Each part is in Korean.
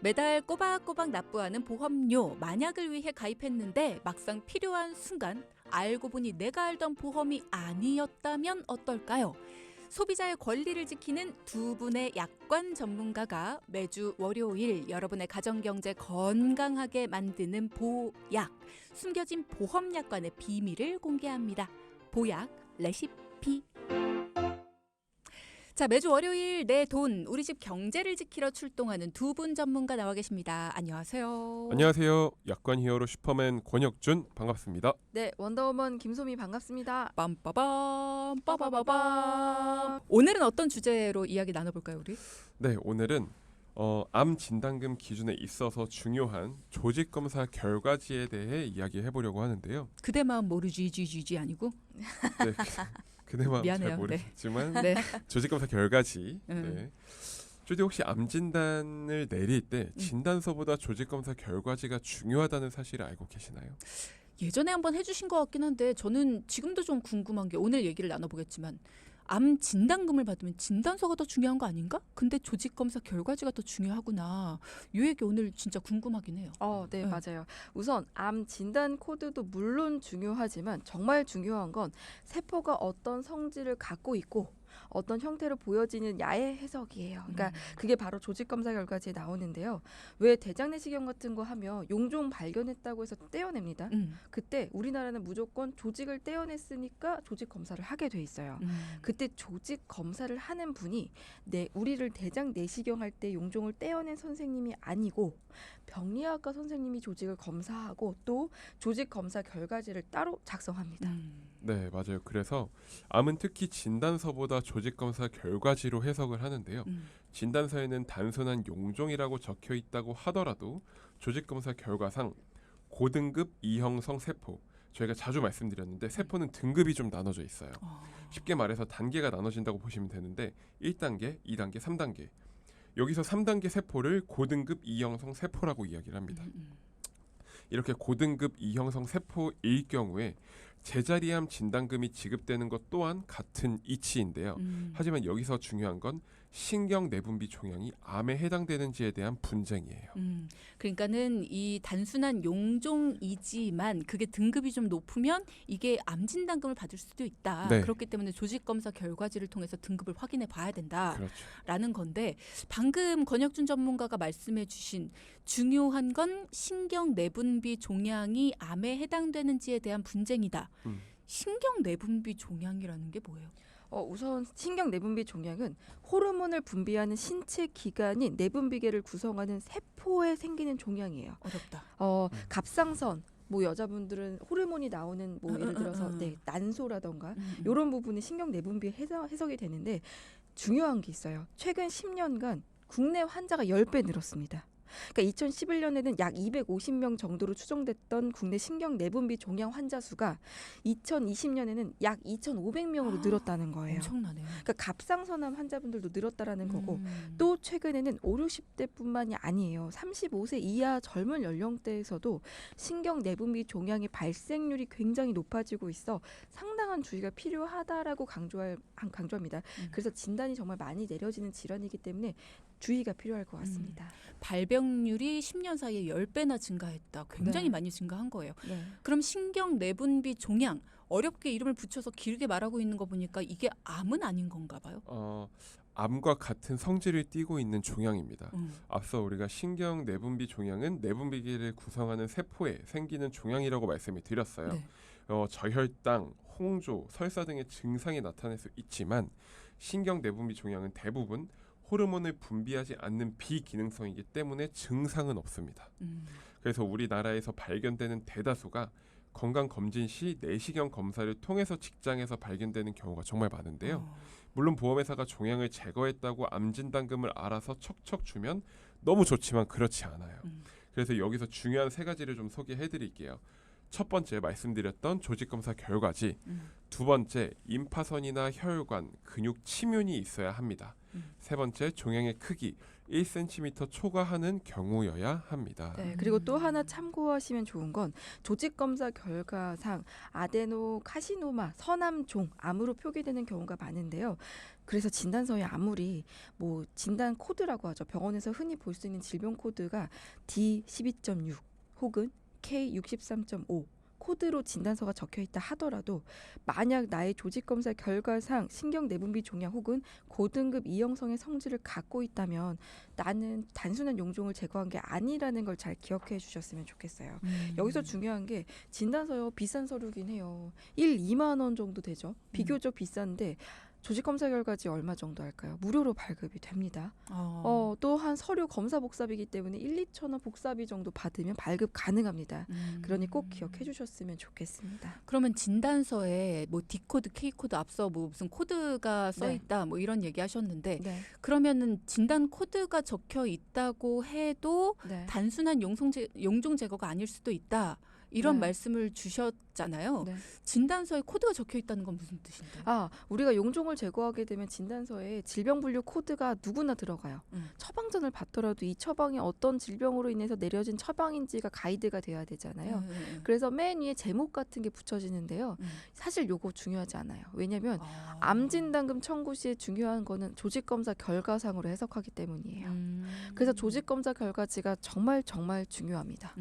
매달 꼬박꼬박 납부하는 보험료 만약을 위해 가입했는데 막상 필요한 순간 알고 보니 내가 알던 보험이 아니었다면 어떨까요? 소비자의 권리를 지키는 두 분의 약관 전문가가 매주 월요일 여러분의 가정경제 건강하게 만드는 보약, 숨겨진 보험 약관의 비밀을 공개합니다. 보약 레시피. 자, 매주 월요일 내 돈, 우리 집 경제를 지키러 출동하는 두 분 전문가 나와 계십니다. 안녕하세요. 안녕하세요. 약관 히어로 슈퍼맨 권혁준 반갑습니다. 네, 원더우먼 김소미 반갑습니다. 빰빠밤 빠바바밤. 오늘은 어떤 주제로 이야기 나눠볼까요, 우리? 네, 오늘은 암 진단금 기준에 있어서 중요한 조직 검사 결과지에 대해 이야기해 보려고 하는데요. 그대 마음 모르지 쥐쥐쥐 아니고? 네, 그네만 미안해요. 잘 모르겠지만 네. 조직 검사 결과지. 네. 주디 혹시 암 진단을 내릴 때 진단서보다 조직 검사 결과지가 중요하다는 사실을 알고 계시나요? 예전에 한번 해주신 것 같긴 한데 저는 지금도 좀 궁금한 게 오늘 얘기를 나눠보겠지만 암 진단금을 받으면 진단서가 더 중요한 거 아닌가? 근데 조직 검사 결과지가 더 중요하구나. 이 얘기 오늘 진짜 궁금하긴 해요. 네, 맞아요. 우선 암 진단 코드도 물론 중요하지만 정말 중요한 건 세포가 어떤 성질을 갖고 있고 어떤 형태로 보여지느냐의 해석이에요. 그러니까 그게 바로 조직 검사 결과지에 나오는데요. 왜 대장 내시경 같은 거 하면 용종 발견했다고 해서 떼어냅니다. 그때 우리나라는 무조건 조직을 떼어냈으니까 조직 검사를 하게 돼 있어요. 그때 조직 검사를 하는 분이 우리를 대장 내시경 할 때 용종을 떼어낸 선생님이 아니고 병리학과 선생님이 조직을 검사하고 또 조직 검사 결과지를 따로 작성합니다. 네, 맞아요. 그래서 암은 특히 진단서보다 조직 검사 결과지로 해석을 하는데요. 진단서에는 단순한 용종이라고 적혀 있다고 하더라도 조직 검사 결과상 고등급 이형성 세포, 저희가 자주 말씀드렸는데 세포는 등급이 좀 나눠져 있어요. 쉽게 말해서 단계가 나눠진다고 보시면 되는데 1단계, 2단계, 3단계. 여기서 3단계 세포를 고등급 이형성 세포라고 이야기를 합니다. 이렇게 고등급 이형성 세포일 경우에 제자리암 진단금이 지급되는 것 또한 같은 이치인데요. 하지만 여기서 중요한 건 신경 내분비 종양이 암에 해당되는지에 대한 분쟁이에요. 그러니까는 이 단순한 용종이지만 그게 등급이 좀 높으면 이게 암 진단금을 받을 수도 있다. 네. 그렇기 때문에 조직 검사 결과지를 통해서 등급을 확인해 봐야 된다라는 그렇죠. 건데 방금 권혁준 전문가가 말씀해 주신 중요한 건 신경 내분비 종양이 암에 해당되는지에 대한 분쟁이다. 신경 내분비 종양이라는 게 뭐예요? 우선 신경 내분비 종양은 호르몬을 분비하는 신체 기관인 내분비계를 구성하는 세포에 생기는 종양이에요. 어렵다. 갑상선 여자분들은 호르몬이 나오는 예를 들어서 난소라던가 이런 부분이 신경 내분비에 해석이 되는데 중요한 게 있어요. 최근 10년간 국내 환자가 10배 늘었습니다. 그러니까 2011년에는 약 250명 정도로 추정됐던 국내 신경 내분비 종양 환자 수가 2020년에는 약 2,500명으로 늘었다는 거예요. 엄청나네요. 그러니까 갑상선암 환자분들도 늘었다라는 거고 또 최근에는 5, 60대뿐만이 아니에요. 35세 이하 젊은 연령대에서도 신경 내분비 종양의 발생률이 굉장히 높아지고 있어 상당한 주의가 필요하다라고 강조합니다. 그래서 진단이 정말 많이 내려지는 질환이기 때문에 주의가 필요할 것 같습니다. 발병률이 10년 사이에 10배나 증가했다. 굉장히 많이 증가한 거예요. 네. 그럼 신경 내분비 종양, 어렵게 이름을 붙여서 길게 말하고 있는 거 보니까 이게 암은 아닌 건가 봐요? 암과 같은 성질을 띠고 있는 종양입니다. 앞서 우리가 신경 내분비 종양은 내분비계를 구성하는 세포에 생기는 종양이라고 말씀을 드렸어요. 네. 저혈당, 홍조, 설사 등의 증상이 나타날 수 있지만 신경 내분비 종양은 대부분 호르몬을 분비하지 않는 비기능성이기 때문에 증상은 없습니다. 그래서 우리나라에서 발견되는 대다수가 건강검진 시 내시경 검사를 통해서 직장에서 발견되는 경우가 정말 많은데요. 물론 보험회사가 종양을 제거했다고 암 진단금을 알아서 척척 주면 너무 좋지만 그렇지 않아요. 그래서 여기서 중요한 3가지를 좀 소개해드릴게요. 첫 번째 말씀드렸던 조직검사 결과지, 두 번째 임파선이나 혈관, 근육 침윤이 있어야 합니다. 세 번째 종양의 크기 1cm 초과하는 경우여야 합니다. 네, 그리고 또 하나 참고하시면 좋은 건 조직검사 결과상 아데노카시노마, 선암종, 암으로 표기되는 경우가 많은데요. 그래서 진단서에 아무리 뭐 진단 코드라고 하죠. 병원에서 흔히 볼 수 있는 질병 코드가 D12.6 혹은 K63.5 코드로 진단서가 적혀 있다 하더라도 만약 나의 조직 검사 결과상 신경 내분비 종양 혹은 고등급 이형성의 성질을 갖고 있다면 나는 단순한 용종을 제거한 게 아니라는 걸 잘 기억해 주셨으면 좋겠어요. 여기서 중요한 게 진단서요 비싼 서류긴 해요. 2만 원 정도 되죠. 비교적 비싼데 조직 검사 결과지 얼마 정도 할까요? 무료로 발급이 됩니다. 또한 서류 검사 복사비이기 때문에 2천 원 복사비 정도 받으면 발급 가능합니다. 그러니 꼭 기억해 주셨으면 좋겠습니다. 그러면 진단서에 뭐 D코드, K코드 앞서 뭐 무슨 코드가 써 네. 있다 뭐 이런 얘기 하셨는데 네. 그러면은 진단 코드가 적혀 있다고 해도 네. 단순한 용종 제거가 아닐 수도 있다. 이런 네. 말씀을 주셨잖아요. 네. 진단서에 코드가 적혀 있다는 건 무슨 뜻인가요? 우리가 용종을 제거하게 되면 진단서에 질병 분류 코드가 누구나 들어가요. 처방전을 받더라도 이 처방이 어떤 질병으로 인해서 내려진 처방인지가 가이드가 돼야 되잖아요. 그래서 맨 위에 제목 같은 게 붙여지는데요. 사실 요거 중요하지 않아요. 왜냐하면 암 진단금 청구 시에 중요한 거는 조직 검사 결과상으로 해석하기 때문이에요. 그래서 조직 검사 결과지가 정말 정말 중요합니다.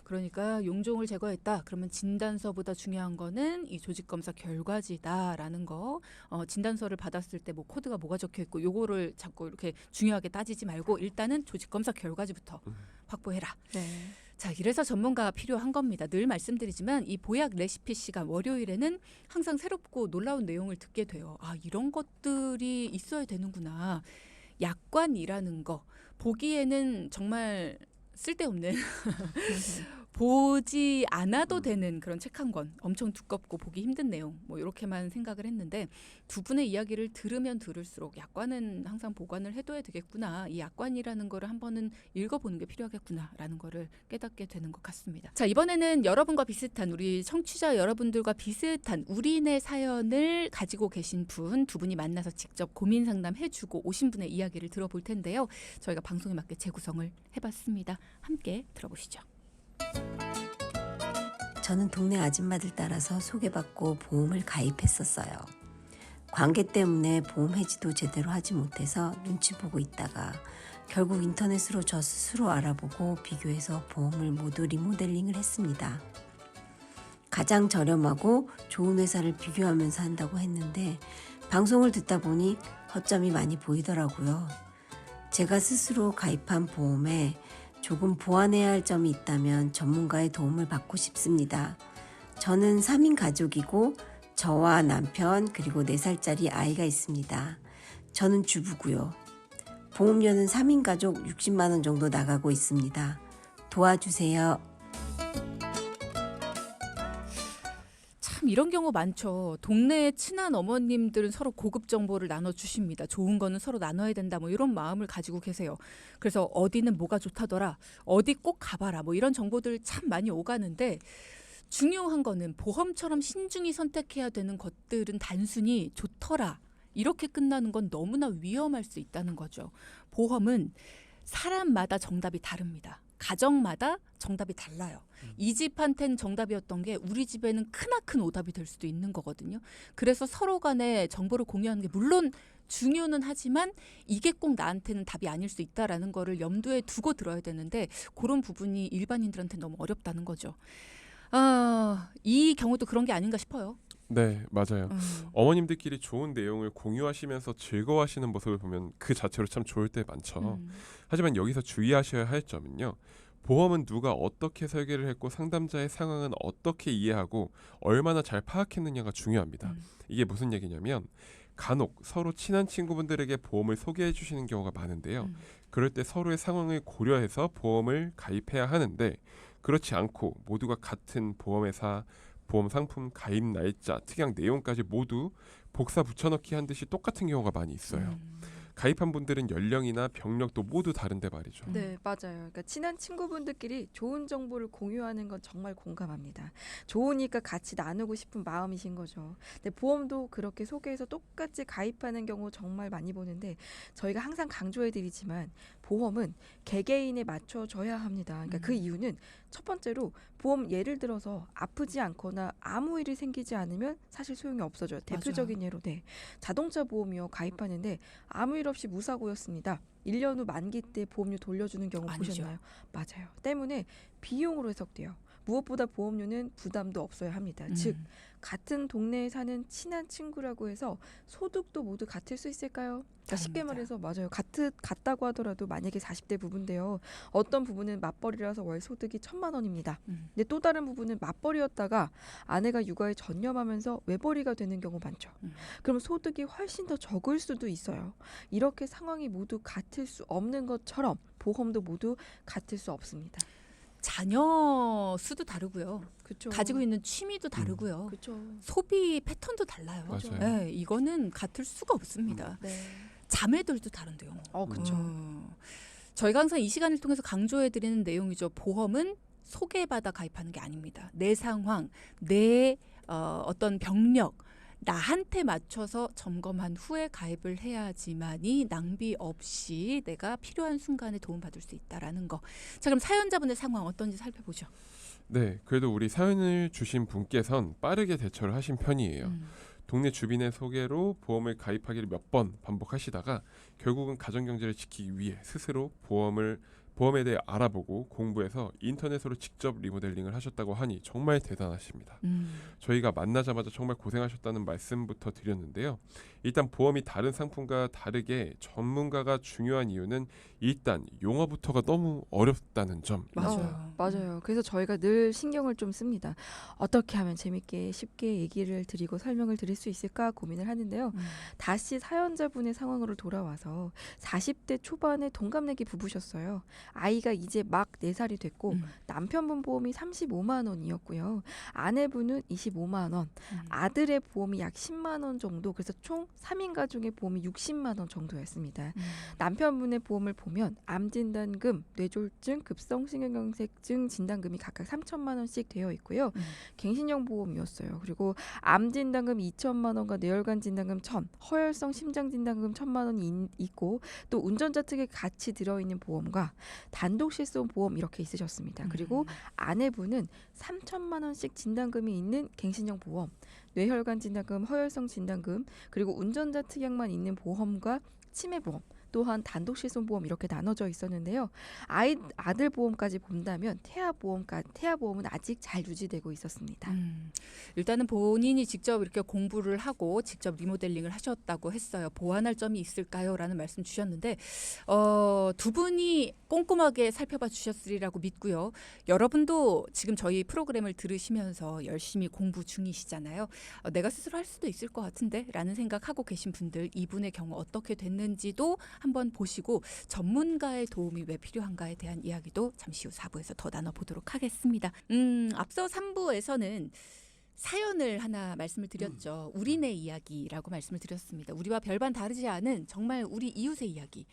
그러니까 용종을 제거했다. 그러면 진단서보다 중요한 거는 이 조직 검사 결과지다라는 거. 진단서를 받았을 때 뭐 코드가 뭐가 적혀 있고 요거를 자꾸 이렇게 중요하게 따지지 말고 일단은 조직 검사 결과지부터 확보해라. 네. 자, 이래서 전문가가 필요한 겁니다. 늘 말씀드리지만 이 보약 레시피 시간 월요일에는 항상 새롭고 놀라운 내용을 듣게 돼요. 이런 것들이 있어야 되는구나. 약관이라는 거 보기에는 정말 쓸데없는 보지 않아도 되는 그런 책 한 권, 엄청 두껍고 보기 힘든 내용, 뭐 이렇게만 생각을 했는데 두 분의 이야기를 들으면 들을수록 약관은 항상 보관을 해둬야 되겠구나. 이 약관이라는 거를 한 번은 읽어보는 게 필요하겠구나라는 거를 깨닫게 되는 것 같습니다. 자, 이번에는 여러분과 비슷한 우리 청취자 여러분들과 비슷한 우리네 사연을 가지고 계신 두 분이 만나서 직접 고민 상담해주고 오신 분의 이야기를 들어볼 텐데요. 저희가 방송에 맞게 재구성을 해봤습니다. 함께 들어보시죠. 저는 동네 아줌마들 따라서 소개받고 보험을 가입했었어요. 관계 때문에 보험 해지도 제대로 하지 못해서 눈치 보고 있다가 결국 인터넷으로 저 스스로 알아보고 비교해서 보험을 모두 리모델링을 했습니다. 가장 저렴하고 좋은 회사를 비교하면서 한다고 했는데 방송을 듣다 보니 허점이 많이 보이더라고요. 제가 스스로 가입한 보험에 조금 보완해야 할 점이 있다면 전문가의 도움을 받고 싶습니다. 저는 3인 가족이고 저와 남편 그리고 4살짜리 아이가 있습니다. 저는 주부고요. 보험료는 3인 가족 60만 원 정도 나가고 있습니다. 도와주세요. 참 이런 경우 많죠. 동네에 친한 어머님들은 서로 고급 정보를 나눠주십니다. 좋은 거는 서로 나눠야 된다 뭐 이런 마음을 가지고 계세요. 그래서 어디는 뭐가 좋다더라. 어디 꼭 가봐라. 뭐 이런 정보들 참 많이 오가는데 중요한 거는 보험처럼 신중히 선택해야 되는 것들은 단순히 좋더라. 이렇게 끝나는 건 너무나 위험할 수 있다는 거죠. 보험은 사람마다 정답이 다릅니다. 가정마다 정답이 달라요. 이 집한테는 정답이었던 게 우리 집에는 크나큰 오답이 될 수도 있는 거거든요. 그래서 서로 간에 정보를 공유하는 게 물론 중요는 하지만 이게 꼭 나한테는 답이 아닐 수 있다라는 거를 염두에 두고 들어야 되는데 그런 부분이 일반인들한테 너무 어렵다는 거죠. 이 경우도 그런 게 아닌가 싶어요. 네, 맞아요. 어머님들끼리 좋은 내용을 공유하시면서 즐거워하시는 모습을 보면 그 자체로 참 좋을 때 많죠. 하지만 여기서 주의하셔야 할 점은요. 보험은 누가 어떻게 설계를 했고 상담자의 상황은 어떻게 이해하고 얼마나 잘 파악했느냐가 중요합니다. 이게 무슨 얘기냐면 간혹 서로 친한 친구분들에게 보험을 소개해 주시는 경우가 많은데요. 그럴 때 서로의 상황을 고려해서 보험을 가입해야 하는데 그렇지 않고 모두가 같은 보험회사, 보험 상품 가입 날짜, 특약 내용까지 모두 복사 붙여넣기 한 듯이 똑같은 경우가 많이 있어요. 가입한 분들은 연령이나 병력도 모두 다른데 말이죠. 네, 맞아요. 그러니까 친한 친구분들끼리 좋은 정보를 공유하는 건 정말 공감합니다. 좋으니까 같이 나누고 싶은 마음이신 거죠. 근데 보험도 그렇게 소개해서 똑같이 가입하는 경우 정말 많이 보는데 저희가 항상 강조해드리지만 보험은 개개인에 맞춰져야 합니다. 그러니까 그 이유는 첫 번째로 보험 예를 들어서 아프지 않거나 아무 일이 생기지 않으면 사실 소용이 없어져요. 대표적인 예로 자동차 보험이요. 가입하는데 아무 일 없이 무사고였습니다. 1년 후 만기 때 보험료 돌려주는 경우 아니죠. 보셨나요? 맞아요. 때문에 비용으로 해석돼요. 무엇보다 보험료는 부담도 없어야 합니다. 즉 같은 동네에 사는 친한 친구라고 해서 소득도 모두 같을 수 있을까요? 그러니까 쉽게 다릅니다. 말해서 맞아요. 같다고 하더라도 만약에 40대 부부인데요. 어떤 부부는 맞벌이라서 월 소득이 1,000만 원입니다. 근데 또 다른 부부는 맞벌이였다가 아내가 육아에 전념하면서 외벌이가 되는 경우 많죠. 그럼 소득이 훨씬 더 적을 수도 있어요. 이렇게 상황이 모두 같을 수 없는 것처럼 보험도 모두 같을 수 없습니다. 자녀 수도 다르고요. 그렇죠. 가지고 있는 취미도 다르고요. 그렇죠. 소비 패턴도 달라요. 맞아요. 네, 이거는 같을 수가 없습니다. 네. 자매들도 다른데요. 그렇죠. 저희가 항상 이 시간을 통해서 강조해드리는 내용이죠. 보험은 소개받아 가입하는 게 아닙니다. 내 상황, 내 어떤 병력, 나한테 맞춰서 점검한 후에 가입을 해야지만이 낭비 없이 내가 필요한 순간에 도움받을 수 있다라는 거. 자, 그럼 사연자분의 상황 어떤지 살펴보죠. 네, 그래도 우리 사연을 주신 분께선 빠르게 대처를 하신 편이에요. 동네 주민의 소개로 보험을 가입하기를 몇 번 반복하시다가 결국은 가정경제를 지키기 위해 스스로 보험에 대해 알아보고 공부해서 인터넷으로 직접 리모델링을 하셨다고 하니 정말 대단하십니다. 저희가 만나자마자 정말 고생하셨다는 말씀부터 드렸는데요. 일단 보험이 다른 상품과 다르게 전문가가 중요한 이유는 일단 용어부터가 너무 어렵다는 점입니다. 맞아요. 그래서 저희가 늘 신경을 좀 씁니다. 어떻게 하면 재밌게 쉽게 얘기를 드리고 설명을 드릴 수 있을까 고민을 하는데요. 다시 사연자분의 상황으로 돌아와서 40대 초반에 동갑내기 부부셨어요. 아이가 이제 막 4살이 됐고 남편분 보험이 35만 원이었고요. 아내분은 25만 원, 아들의 보험이 약 10만 원 정도, 그래서 총 3인 가족의 보험이 60만 원 정도였습니다. 남편분의 보험을 보면 암진단금, 뇌졸중, 급성신경경색증 진단금이 각각 3천만 원씩 되어 있고요. 갱신형 보험이었어요. 그리고 암진단금 2천만 원과 뇌혈관 진단금 1,000, 허혈성 심장 진단금 1,000만 원이 있고 또 운전자 측에 같이 들어있는 보험과 단독 실손 보험 이렇게 있으셨습니다. 그리고 아내분은 3천만 원씩 진단금이 있는 갱신형 보험, 뇌혈관 진단금, 허혈성 진단금, 그리고 운전자 특약만 있는 보험과 치매 보험, 또한 단독 실손 보험 이렇게 나눠져 있었는데요. 아들 보험까지 본다면 태아 보험은 아직 잘 유지되고 있었습니다. 일단은 본인이 직접 이렇게 공부를 하고 직접 리모델링을 하셨다고 했어요. 보완할 점이 있을까요? 라는 말씀 주셨는데 두 분이 꼼꼼하게 살펴봐 주셨으리라고 믿고요. 여러분도 지금 저희 프로그램을 들으시면서 열심히 공부 중이시잖아요. 내가 스스로 할 수도 있을 것 같은데 라는 생각하고 계신 분들, 이분의 경우 어떻게 됐는지도 한번 보시고 전문가의 도움이 왜 필요한가에 대한 이야기도 잠시 후 4부에서 더 나눠보도록 하겠습니다. 앞서 3부에서는 사연을 하나 말씀을 드렸죠. 우리네 이야기라고 말씀을 드렸습니다. 우리와 별반 다르지 않은 정말 우리 이웃의 이야기.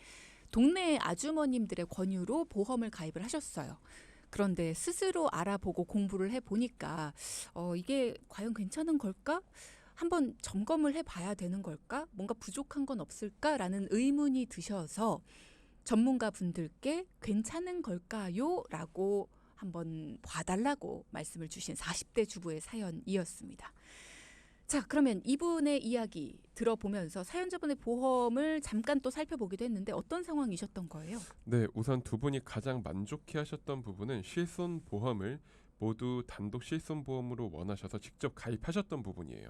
동네 아주머님들의 권유로 보험을 가입을 하셨어요. 그런데 스스로 알아보고 공부를 해보니까 이게 과연 괜찮은 걸까? 한번 점검을 해봐야 되는 걸까? 뭔가 부족한 건 없을까라는 의문이 드셔서 전문가 분들께 괜찮은 걸까요? 라고 한번 봐달라고 말씀을 주신 40대 주부의 사연이었습니다. 자, 그러면 이분의 이야기 들어보면서 사연자분의 보험을 잠깐 또 살펴보기도 했는데 어떤 상황이셨던 거예요? 네, 우선 두 분이 가장 만족해하셨던 부분은 실손 보험을 모두 단독 실손 보험으로 원하셔서 직접 가입하셨던 부분이에요.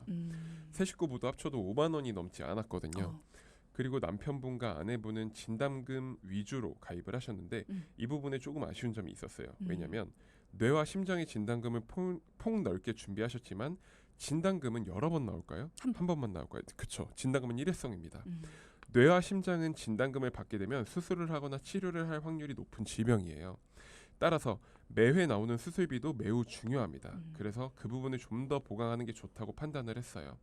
세 식구 모두 합쳐도 5만 원이 넘지 않았거든요. 그리고 남편분과 아내분은 진단금 위주로 가입을 하셨는데 이 부분에 조금 아쉬운 점이 있었어요. 왜냐하면 뇌와 심장의 진단금을 폭넓게 준비하셨지만 진단금은 여러 번 나올까요? 한 번만 나올까요? 그렇죠. 진단금은 일회성입니다. 뇌와 심장은 진단금을 받게 되면 수술을 하거나 치료를 할 확률이 높은 질병이에요. 따라서 매회 나오는 수술비도 매우 중요합니다. 그래서 그 부분을 좀 더 보강하는 게 좋다고 판단을 했어요.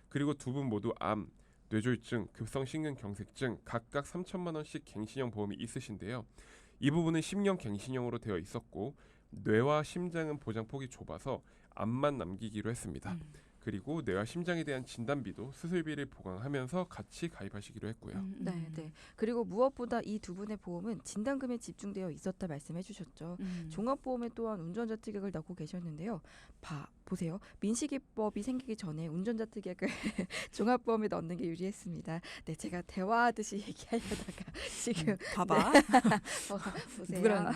그리고 두 분 모두 암, 뇌졸중, 급성심근경색증 각각 3천만 원씩 갱신형 보험이 있으신데요. 이 부분은 10년 갱신형으로 되어 있었고 뇌와 심장은 보장폭이 좁아서 암만 남기기로 했습니다. 그리고 뇌와 심장에 대한 진단비도 수술비를 보강하면서 같이 가입하시기로 했고요. 네, 네. 그리고 무엇보다 이 두 분의 보험은 진단금에 집중되어 있었다 말씀해 주셨죠. 종합보험에 또한 운전자 특약을 넣고 계셨는데요. 보세요. 민식이법이 생기기 전에 운전자 특약을 종합보험에 넣는 게 유리했습니다. 네, 제가 대화하듯이 얘기하려다가 지금 봐봐. 보세요. 누구랑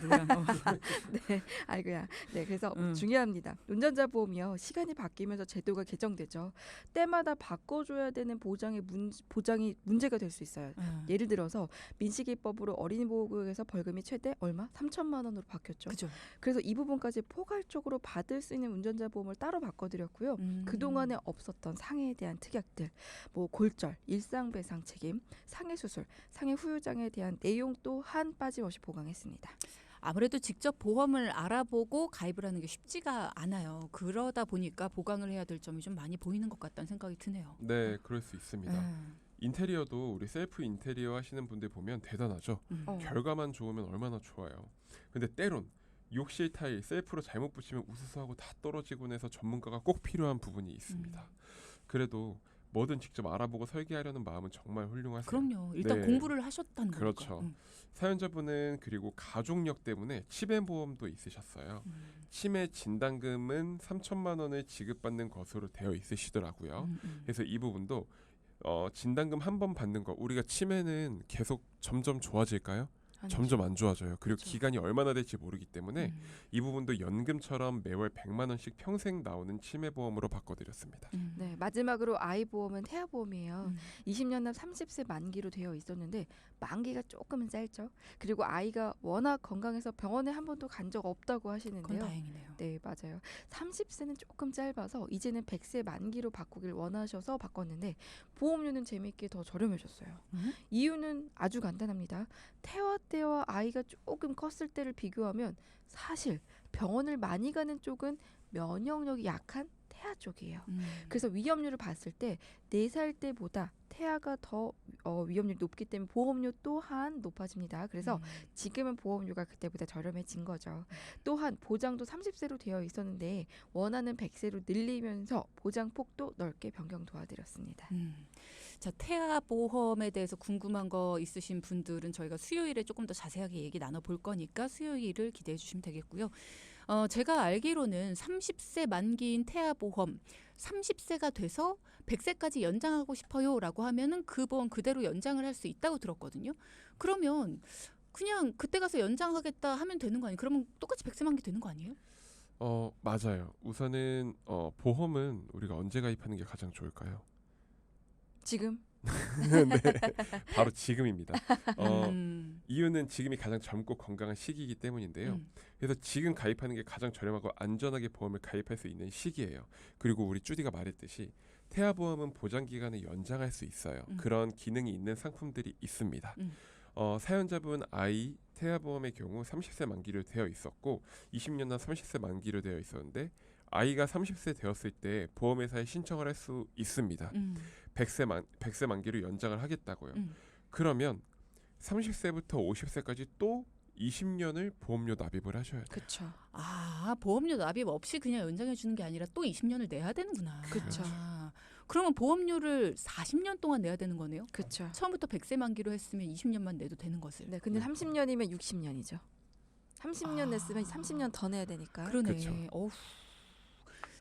네, 아이고야. 네, 그래서 음. 중요합니다. 운전자 보험이요. 시간이 바뀌면서 제도가 개정되죠. 때마다 바꿔줘야 되는 보장이 문제가 될 수 있어요. 예를 들어서 민식이법으로 어린이 보호구역에서 벌금이 최대 얼마? 3천만 원으로 바뀌었죠. 그죠. 그래서 이 부분까지 포괄적으로 받을 수 있는 운전자 보험을 따로 바꿔드렸고요. 그동안에 없었던 상해에 대한 특약들, 뭐 골절, 일상배상 책임, 상해 수술, 상해 후유장에 대한 내용 또한 빠짐없이 보강했습니다. 아무래도 직접 보험을 알아보고 가입을 하는 게 쉽지가 않아요. 그러다 보니까 보강을 해야 될 점이 좀 많이 보이는 것 같다는 생각이 드네요. 네, 그럴 수 있습니다. 인테리어도 우리 셀프 인테리어 하시는 분들 보면 대단하죠. 결과만 좋으면 얼마나 좋아요. 근데 때론 욕실 타일 셀프로 잘못 붙이면 우수수하고 다 떨어지곤 해서 전문가가 꼭 필요한 부분이 있습니다. 그래도 뭐든 직접 알아보고 설계하려는 마음은 정말 훌륭하세요. 그럼요. 일단 네. 공부를 하셨다는 거니까. 그렇죠. 사연자분은 그리고 가족력 때문에 치매 보험도 있으셨어요. 치매 진단금은 3천만 원을 지급받는 것으로 되어 있으시더라고요. 그래서 이 부분도 진단금 한 번 받는 거, 우리가 치매는 계속 점점 좋아질까요? 점점 안 좋아져요. 그리고 그렇죠. 기간이 얼마나 될지 모르기 때문에 이 부분도 연금처럼 매월 100만 원씩 평생 나오는 치매 보험으로 바꿔드렸습니다. 네, 마지막으로 아이 보험은 태아 보험이에요. 20년 납 30세 만기로 되어 있었는데 만기가 조금은 짧죠. 그리고 아이가 워낙 건강해서 병원에 한 번도 간 적 없다고 그건 하시는데요. 다행이네요. 네, 맞아요. 30세는 조금 짧아서 이제는 100세 만기로 바꾸길 원하셔서 바꿨는데 보험료는 재미있게 더 저렴해졌어요. 이유는 아주 간단합니다. 태아 때와 아이가 조금 컸을 때를 비교하면 사실 병원을 많이 가는 쪽은 면역력이 약한 태아 쪽이에요. 그래서 위험률을 봤을 때 4살 때보다 태아가 더 위험률이 높기 때문에 보험료 또한 높아집니다. 그래서 지금은 보험료가 그때보다 저렴해진 거죠. 또한 보장도 30세로 되어 있었는데 원하는 100세로 늘리면서 보장폭도 넓게 변경 도와드렸습니다. 자, 태아 보험에 대해서 궁금한 거 있으신 분들은 저희가 수요일에 조금 더 자세하게 얘기 나눠볼 거니까 수요일을 기대해 주시면 되겠고요. 제가 알기로는 30세 만기인 태아 보험 30세가 돼서 100세까지 연장하고 싶어요라고 하면은 그 보험 그대로 연장을 할 수 있다고 들었거든요. 그러면 그냥 그때 가서 연장하겠다 하면 되는 거 아니에요? 그러면 똑같이 100세 만기 되는 거 아니에요? 맞아요. 우선은 보험은 우리가 언제 가입하는 게 가장 좋을까요? 지금 네, 바로 지금입니다. 이유는 지금이 가장 젊고 건강한 시기이기 때문인데요. 그래서 지금 가입하는 게 가장 저렴하고 안전하게 보험을 가입할 수 있는 시기예요. 그리고 우리 쭈디가 말했듯이 태아 보험은 보장 기간을 연장할 수 있어요. 그런 기능이 있는 상품들이 있습니다. 사연자분 아이 태아 보험의 경우 30세 만기로 되어 있었고 20년 난 30세 만기로 되어 있었는데 아이가 30세 되었을 때 보험회사에 신청을 할 수 있습니다. 100세 만기로 연장을 하겠다고요. 그러면 30세부터 50세까지 또 20년을 보험료 납입을 하셔야 돼요. 그렇죠. 아, 보험료 납입 없이 그냥 연장해 주는 게 아니라 또 20년을 내야 되는구나. 그쵸. 그러면 보험료를 40년 동안 내야 되는 거네요? 그렇죠. 처음부터 100세 만기로 했으면 20년만 내도 되는 것을. 네, 근데 30년이면 60년이죠. 30년 냈으면 30년 더 내야 되니까. 그러네. 그쵸. 어후.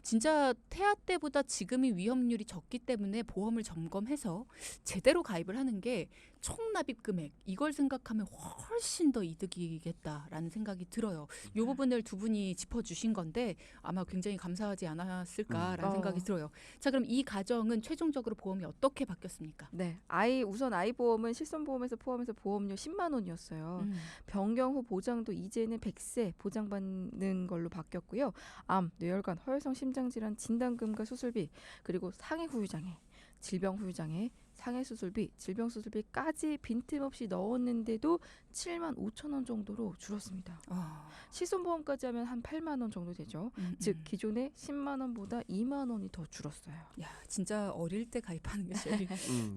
진짜 태아 때보다 지금이 위험률이 적기 때문에 보험을 점검해서 제대로 가입을 하는 게 총 납입 금액 이걸 생각하면 훨씬 더 이득이겠다라는 생각이 들어요. 이 부분을 두 분이 짚어주신 건데 아마 굉장히 감사하지 않았을까라는 생각이 들어요. 자, 그럼 이 가정은 최종적으로 보험이 어떻게 바뀌었습니까? 네, 우선 아이 보험은 실손보험에서 포함해서 보험료 10만 원이었어요. 변경 후 보장도 이제는 100세 보장받는 걸로 바뀌었고요. 암, 뇌혈관, 허혈성 심장질환 진단금과 수술비, 그리고 상해 후유장애, 질병 후유장애, 상해 수술비, 질병 수술비까지 빈틈없이 넣었는데도 7만 5천 원 정도로 줄었습니다. 실손보험까지 하면 한 8만 원 정도 되죠. 즉 기존에 10만 원보다 2만 원이 더 줄었어요. 야, 진짜 어릴 때 가입하는 게 제일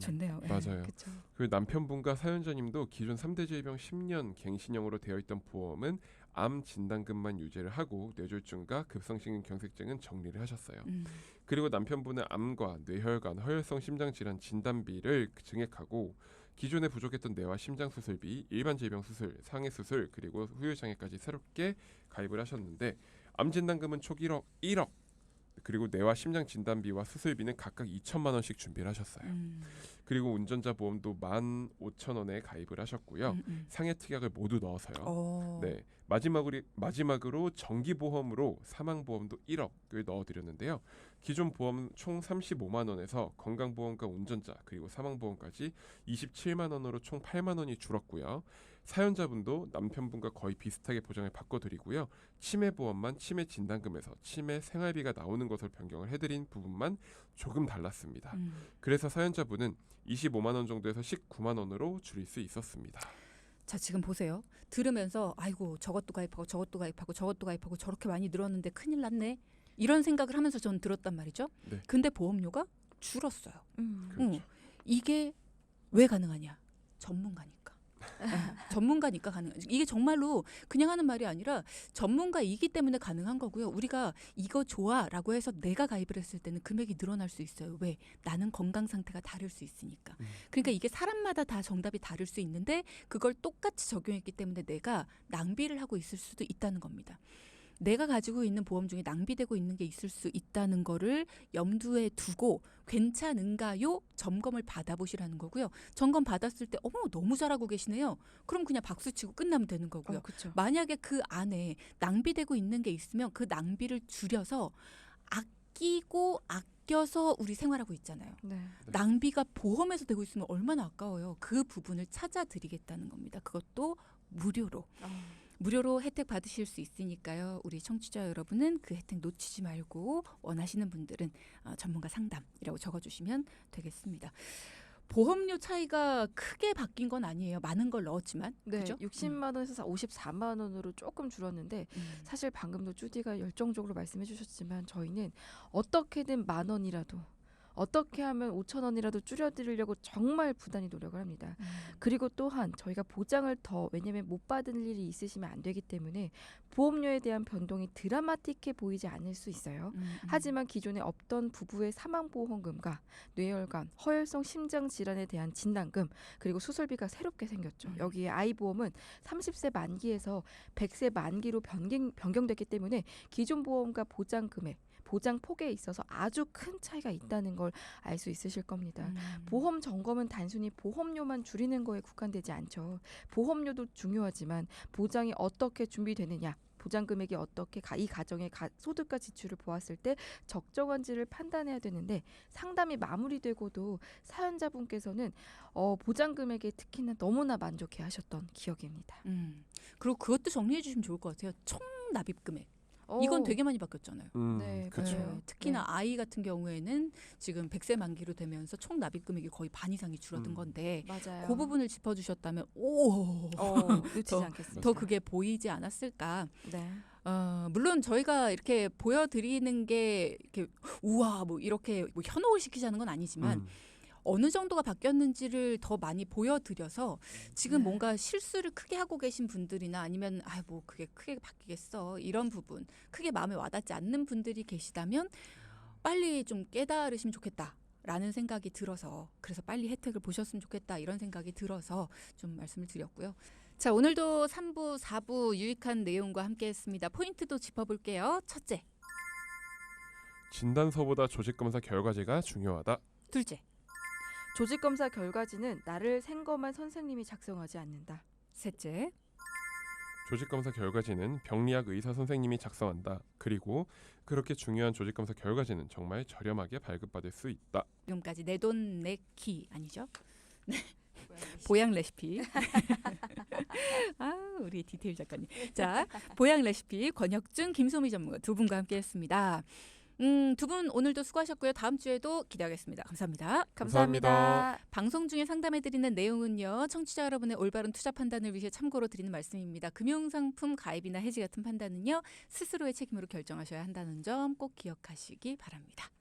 좋네요. 예. 맞아요. 그렇죠. 그 남편분과 사연자님도 기존 3대 질병 10년 갱신형으로 되어 있던 보험은 암 진단금만 유지를 하고 뇌졸중과 급성심근경색증은 정리를 하셨어요. 그리고 남편분은 암과 뇌혈관, 허혈성 심장질환 진단비를 증액하고 기존에 부족했던 뇌와 심장 수술비, 일반 질병 수술, 상해 수술 그리고 후유장애까지 새롭게 가입을 하셨는데 암 진단금은 총 1억 그리고 뇌와 심장 진단비와 수술비는 각각 2천만 원씩 준비를 하셨어요. 그리고 운전자 보험도 15,000원에 가입을 하셨고요. 상해 특약을 모두 넣어서요. 네, 마지막으로 정기보험으로 사망보험도 1억을 넣어드렸는데요. 기존 보험 총 35만 원에서 건강보험과 운전자 그리고 사망보험까지 27만 원으로 총 8만 원이 줄었고요. 사연자분도 남편분과 거의 비슷하게 보장을 바꿔드리고요. 치매보험만 치매 진단금에서 치매 생활비가 나오는 것을 변경을 해드린 부분만 조금 달랐습니다. 그래서 사연자분은 25만 원 정도에서 19만 원으로 줄일 수 있었습니다. 자, 지금 보세요. 들으면서 아이고 저것도 가입하고 저것도 가입하고 저것도 가입하고 저렇게 많이 늘었는데 큰일 났네. 이런 생각을 하면서 전 들었단 말이죠. 네. 근데 보험료가 줄었어요. 그렇죠. 이게 왜 가능하냐? 전문가니까. 전문가니까 가능한. 이게 정말로 그냥 하는 말이 아니라 전문가이기 때문에 가능한 거고요. 우리가 이거 좋아라고 해서 내가 가입을 했을 때는 금액이 늘어날 수 있어요. 왜? 나는 건강 상태가 다를 수 있으니까. 그러니까 이게 사람마다 다 정답이 다를 수 있는데 그걸 똑같이 적용했기 때문에 내가 낭비를 하고 있을 수도 있다는 겁니다. 내가 가지고 있는 보험 중에 낭비되고 있는 게 있을 수 있다는 거를 염두에 두고 괜찮은가요? 점검을 받아보시라는 거고요. 점검 받았을 때 어머 너무 잘하고 계시네요. 그럼 그냥 박수치고 끝나면 되는 거고요. 그렇죠. 만약에 그 안에 낭비되고 있는 게 있으면 그 낭비를 줄여서 아껴서 우리 생활하고 있잖아요. 네. 낭비가 보험에서 되고 있으면 얼마나 아까워요. 그 부분을 찾아드리겠다는 겁니다. 그것도 무료로. 무료로 혜택 받으실 수 있으니까요. 우리 청취자 여러분은 그 혜택 놓치지 말고 원하시는 분들은 전문가 상담이라고 적어주시면 되겠습니다. 보험료 차이가 크게 바뀐 건 아니에요. 많은 걸 넣었지만. 네, 그죠? 60만 원에서 54만 원으로 조금 줄었는데 사실 방금도 쭈디가 열정적으로 말씀해 주셨지만 저희는 어떻게든 만 원이라도 어떻게 하면 5천 원이라도 줄여드리려고 정말 부단히 노력을 합니다. 그리고 또한 저희가 보장을 더 왜냐하면 못 받은 일이 있으시면 안 되기 때문에 보험료에 대한 변동이 드라마틱해 보이지 않을 수 있어요. 하지만 기존에 없던 부부의 사망보험금과 뇌혈관, 허혈성 심장질환에 대한 진단금 그리고 수술비가 새롭게 생겼죠. 여기에 아이보험은 30세 만기에서 100세 만기로 변경됐기 때문에 기존 보험과 보장 금액 보장 폭에 있어서 아주 큰 차이가 있다는 걸 알 수 있으실 겁니다. 보험 점검은 단순히 보험료만 줄이는 거에 국한되지 않죠. 보험료도 중요하지만 보장이 어떻게 준비되느냐, 보장 금액이 어떻게 이 가정의 소득과 지출을 보았을 때 적정한지를 판단해야 되는데 상담이 마무리되고도 사연자분께서는 보장 금액에 특히나 너무나 만족해하셨던 기억입니다. 그리고 그것도 정리해 주시면 좋을 것 같아요. 총 납입 금액. 이건 되게 많이 바뀌었잖아요. 네, 그렇죠. 맞아요. 특히나 네. 아이 같은 경우에는 지금 100세 만기로 되면서 총 납입 금액이 거의 반 이상이 줄어든 건데 맞아요. 그 부분을 짚어주셨다면 놓치지 더- 않겠습니다. 더 그게 보이지 않았을까. 네. 물론 저희가 이렇게 보여드리는 게 이렇게 우와 뭐 이렇게 뭐 현혹을 시키자는 건 아니지만 어느 정도가 바뀌었는지를 더 많이 보여드려서 지금 네. 뭔가 실수를 크게 하고 계신 분들이나 아니면 뭐 그게 크게 바뀌겠어 이런 부분 크게 마음에 와닿지 않는 분들이 계시다면 빨리 좀 깨달으시면 좋겠다라는 생각이 들어서 그래서 빨리 혜택을 보셨으면 좋겠다 이런 생각이 들어서 좀 말씀을 드렸고요. 자, 오늘도 3부, 4부 유익한 내용과 함께했습니다. 포인트도 짚어볼게요. 첫째, 진단서보다 조직검사 결과지가 중요하다. 둘째, 조직검사 결과지는 나를 생검한 선생님이 작성하지 않는다. 셋째, 조직검사 결과지는 병리학 의사 선생님이 작성한다. 그리고 그렇게 중요한 조직검사 결과지는 정말 저렴하게 발급받을 수 있다. 지금까지 내 돈 내 키 아니죠? 네. 보양 레시피. 우리 디테일 작가님. 자, 보양 레시피 권혁준, 김소미 전문가 두 분과 함께했습니다. 두 분 오늘도 수고하셨고요. 다음 주에도 기대하겠습니다. 감사합니다. 감사합니다. 방송 중에 상담해드리는 내용은요. 청취자 여러분의 올바른 투자 판단을 위해 참고로 드리는 말씀입니다. 금융상품 가입이나 해지 같은 판단은요. 스스로의 책임으로 결정하셔야 한다는 점 꼭 기억하시기 바랍니다.